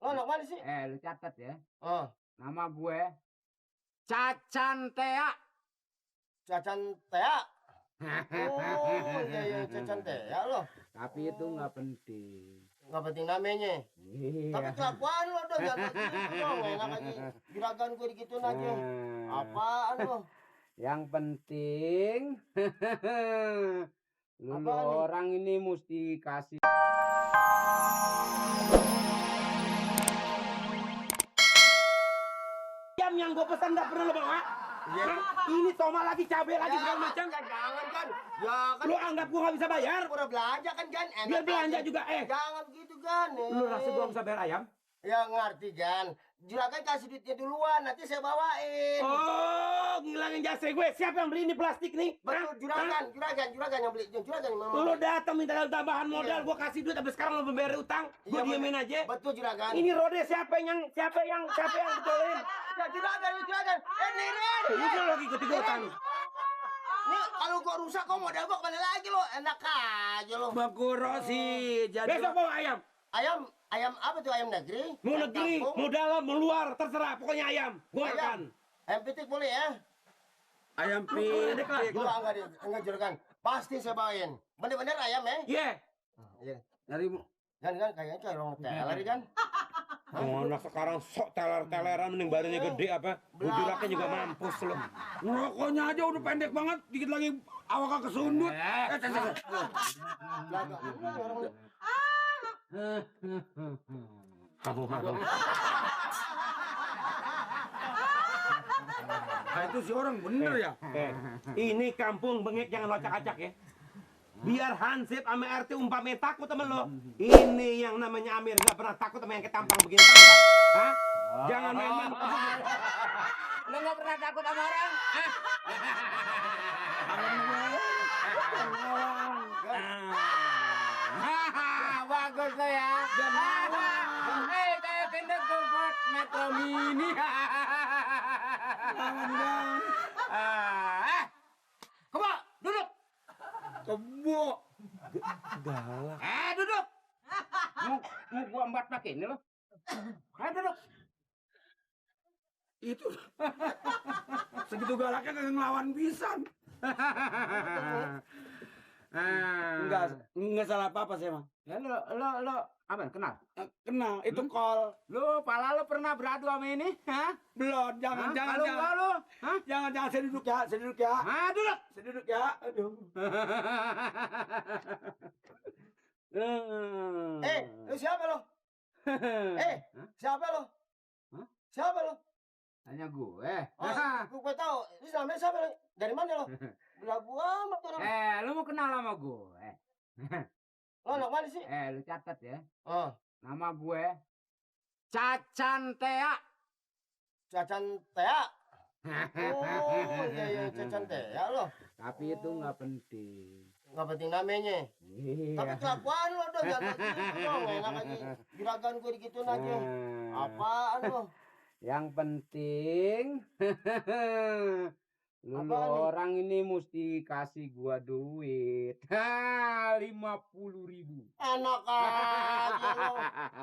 Lo anak mana sih? Lu catat ya. Oh, Nama gue Cacan Tea. Cacan Tea. Oh, iya Cacan Tea lo. Tapi itu nggak penting. Nggak penting namanya. Tapi Iya. kelakuan lo dong, jangan begitu dong. Enak aja. Juragan gue digituin aja. Apaan lo? Yang penting lu Apaan nih? orang ini mesti kasih. Ayam yang gue pesan nggak pernah lo bawa. Iya. Ini toma lagi, cabai lagi, Ya, segala macam. jangan kan. Ya kan. Lu anggap gue nggak bisa bayar? Udah belanja kan Gan. Enak Biar belanja aja. juga, Jangan begitu Gan. Lu rasa gue bisa bayar ayam? Ya ngerti Gan. Juragan kasih duitnya duluan, nanti saya bawain. Oh, ngilangin jasa gue. Siapa yang beli ini plastik nih? Betul, Hah? juragan yang beli. Juragan yang mau. Lu datang minta tambahan modal, Iya. gue kasih duit, tapi sekarang lu membayar utang, gue Iya, diemin aja. Betul juragan. Ini rode siapa yang betulin? Ya juragan. Nirin. Udah lagi ketiga utang. Nih kalau gua rusak kok modal gua kemana lagi lo? Enak aja lo. Bakuro sih. Besok bawa ayam. Ayam apa tuh ayam negeri? Mau Ayam negeri, kampung? mau dalam, mau luar, terserah. Pokoknya ayam. Gue Ayam. makan. Ayam pitik boleh ya? Ayam pitik. Gua enggak juragan. Pasti saya bawain. Bener-bener ayam ya? Iya. Iya. Dari Kan kayaknya kayak orang teler kan? Anak sekarang sok teler-teleran, mending badannya gede apa? Bujuraknya juga mampus loh. Ngerokoknya aja udah pendek banget, dikit lagi awaknya kesundut. Nah, itu si orang bener ya. Ini kampung bengek, jangan lo acak-acak ya. Biar Hansip sama RT umpamanya takut sama lo. Ini yang namanya Amir nggak pernah takut sama yang ketampang begini, tau nggak? Hah? Jangan main-main. Lu nggak pernah takut sama orang? Hah? Bagus lo ya. Kayak kondektur Ford Metro Mini. Kebo, duduk. Kebo. Galak. Duduk. Mau gua embat pakai ini lo. Duduk. Itu segitu galaknya kagak ngelawan pisan. Enggak salah apa-apa sih, Bang. Ya lo apa kenal? Kenal, itu kol. Lu pala lu pernah beradu sama ini? Hah? Belum, jangan. Kalau enggak lu? Hah? Jangan, saya duduk ya. Duduk. Saya duduk ya. Aduh. Lu siapa lo? Siapa lo? Hah? Siapa lo? Tanya gue. Gue tahu. Lu namanya siapa lo? Dari mana lo? Belagu amat orang. Lu mau kenal sama gue? Lo anak mana sih? Lu catat ya. Oh, Nama gue Cacan Tea. Cacan Tea. Oh, iya Cacan Tea lo. Tapi itu nggak penting. Nggak penting namanya. Tapi Iya. kelakuan lo dong, jangan begitu dong. Enak aja. Juragan gue digituin aja. Apaan lo? Yang penting lu Apaan nih? orang ini mesti kasih gua duit. 50.000. Enak aja lo.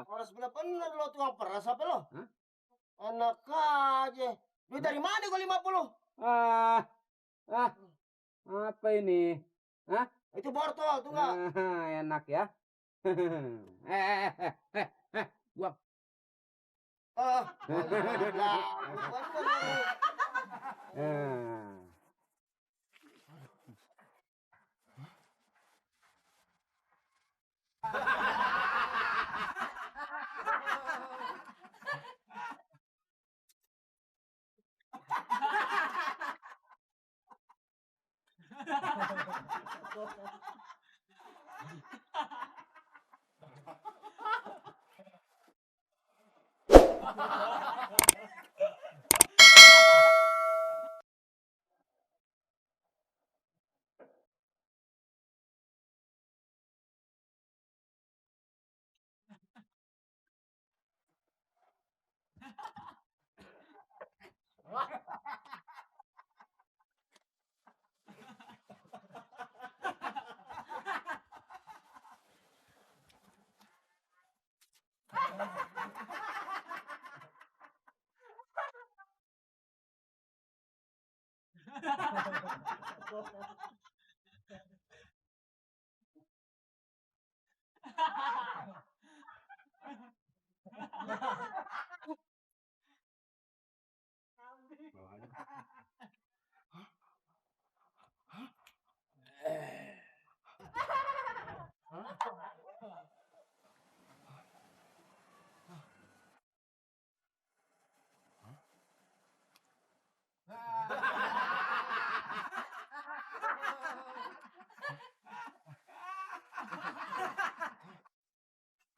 Orang sebelah bener lo tukang peras apa lo? Hah? Enak aja. Duit dari mana gue 50? Apa ini? Itu bortol tuh enggak? Enak ya. Buang.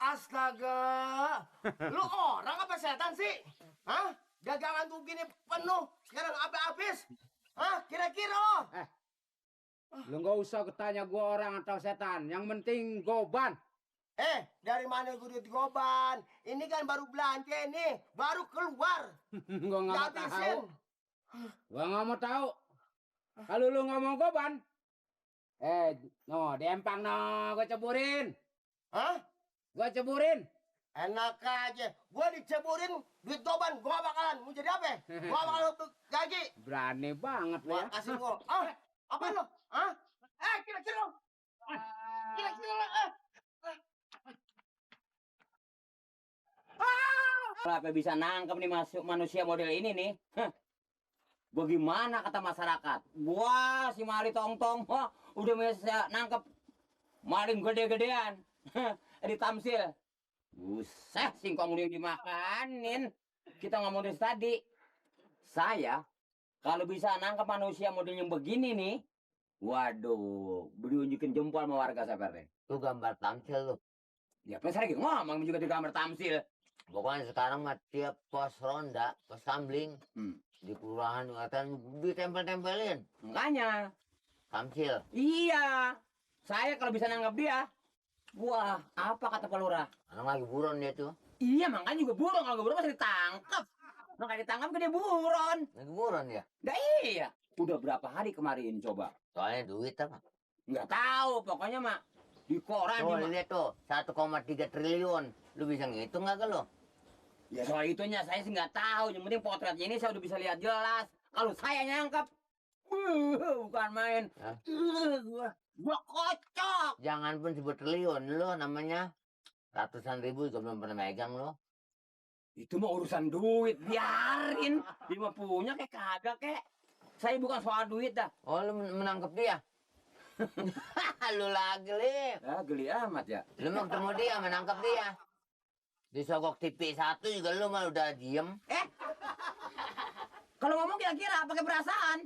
Astaga, lu orang apa setan sih? Hah? Dagangan tuh gini penuh, sekarang apa habis? Hah? Kira-kira lo? Lu nggak usah ketanya gua orang atau setan. Yang penting goban. Dari mana gue duit goban? Ini kan baru belanja nih, baru keluar. Gua nggak mau tahu. Dihabisin. Gua nggak mau tahu. Kalau lu nggak mau goban, no, diempang no, gua ceburin. Hah? Gua ceburin. Enak aja. Gua diceburin duit goban, gua bakalan mau jadi apa? Gua bakalan gaji. Berani banget lu ya. Gua kasih gua. Apa lo? Hah? Kira-kira lo. Kira-kira lo. Kenapa bisa nangkep nih masuk manusia model ini nih? Bagaimana kata masyarakat? Wah, si Mali Tong-Tong, wah, udah bisa nangkep maling gede-gedean. Di Tamsil. Buset, singkong udah dimakanin. Kita ngomong dari tadi. Saya, kalau bisa nangkep manusia model yang begini nih, waduh, diunjukin jempol sama warga saya, Pak. Lu gambar tamsil lu. Ya, pas lagi ngomong juga di gambar Tamsil. Pokoknya sekarang mah tiap pos ronda, pos kambling, di kelurahan katanya ditempel-tempelin Makanya, tamsil. iya. Saya kalau bisa nangkep dia, wah, apa kata Pak Lurah? Anak lagi buron dia tuh. Iya, makanya juga buron. Kalau buron masih ditangkap. Makanya ditangkap ke dia buron. Lagi buron dia. Dah iya. Udah berapa hari kemarin coba? Soalnya duit apa? Nggak tahu, pokoknya mah di koran. Oh, di lihat tuh, 1,3 triliun. Lu bisa ngitung nggak ke lu? Ya soal itunya saya sih nggak tahu. Yang penting potretnya ini saya udah bisa lihat jelas. Kalau saya nyangkap, bukan main. Hah? Gua kocok. Jangan pun sebut triliun, lu namanya ratusan ribu juga belum pernah megang lu. Itu mah urusan duit, biarin. Dia mah punya kayak kagak kek. Saya bukan soal duit dah. Oh, lu menangkap dia? Lu lagi, Lip. Ah, geli amat ya. Lu mau ketemu dia, menangkap dia. Disogok TV 1 juga lu mah udah diem. Kalau ngomong kira-kira pakai perasaan.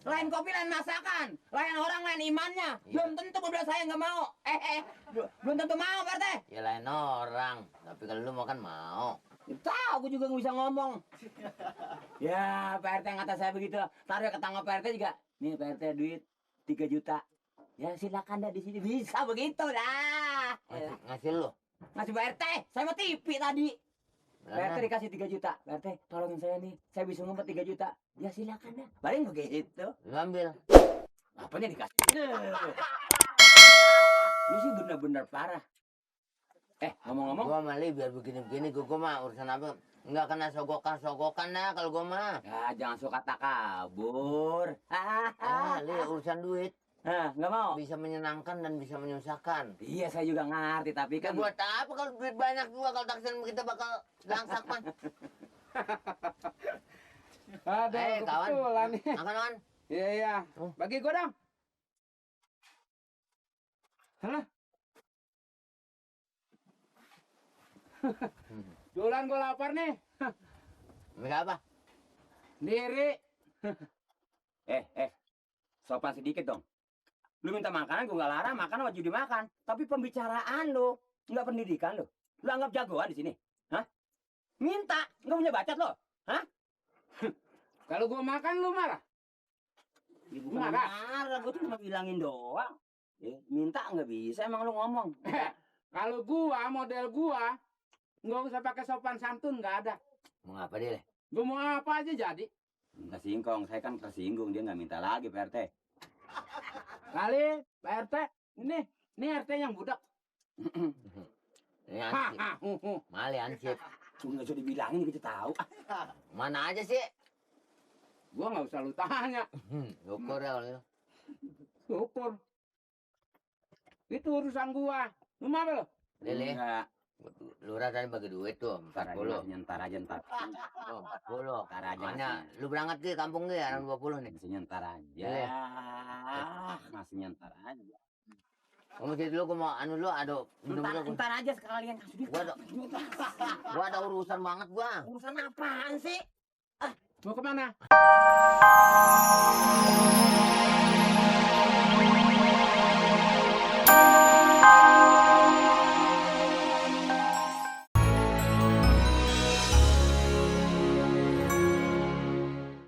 Lain kopi, lain masakan. Lain orang, lain imannya. Iya. Belum tentu berdua saya nggak mau. Belum tentu mau, Pak RT. Ya lain orang. Tapi kalau lu mau kan mau. Tahu, gue juga nggak bisa ngomong. Ya, Pak RT kata saya begitu. Taruh ke tangan Pak RT juga. Nih, Pak RT duit 3 juta. Ya silakan dah di sini, bisa begitu dah. Ngasih lu. Ngasih Pak RT, saya mau TV tadi. Pak RT Nah, dikasih 3 juta. Pak RT, tolongin saya nih. Saya bisa ngumpet 3 juta. Ya silakan dah. Paling begitu. lu ambil. Apanya dikasih? Lu sih bener-bener parah. Ngomong-ngomong. Gua mah Li, biar begini-begini gua mah urusan apa? Nggak kena sogokan dah kalau gua mah. Ya, jangan suka takabur. Li, urusan duit Nggak mau. bisa menyenangkan dan bisa menyusahkan. Iya, saya juga ngerti. Tapi Ya kan buat apa kalau duit banyak juga kalau taksiran kita bakal langsak mah. Ada Kawan. kebetulan nih. Makan kawan. Iya, iya. Oh. Bagi gua dong. Halo. Duluan gua lapar nih. Ambil apa? Diri. sopan sedikit dong. Lu minta makanan, gue nggak larang, makan wajib dimakan. Tapi pembicaraan lu, nggak pendidikan lu. Lu anggap jagoan di sini, hah? Minta, nggak punya bacot lo, hah? Kalau gua makan lu marah. Ya, bukan Marah. marah, gue tuh cuma bilangin doang. Minta nggak bisa, emang lu ngomong. Kalau gua model gua nggak usah pakai sopan santun, nggak ada. Mau apa dia? Gua mau apa aja jadi. Nggak singkong, saya kan tersinggung, dia nggak minta lagi Pak RT. Kali Pak RT, ini RT yang budak. Ini ansip. Mali ansip. Nggak usah dibilangin, kita tahu. Mana aja sih? Gua nggak usah lu tanya. Syukur ya kalau itu. Syukur. Itu urusan gua. Lu mau apa lu? Lele, Enggak. lurah tadi bagi duit tuh, Ntar 40. aja, ntar aja, ntar. Oh, 40. Ntar aja. Makanya, lu berangkat ke kampung ke orang 20 nih. Masih nyentar aja. Iya. Masih nyentar aja. Kamu jadi dulu, gua mau anu dulu, ada minum Ntar, dulu. ntar aja sekalian kasih duit. Gua ada urusan banget gua. Urusan apaan sih? Mau kemana?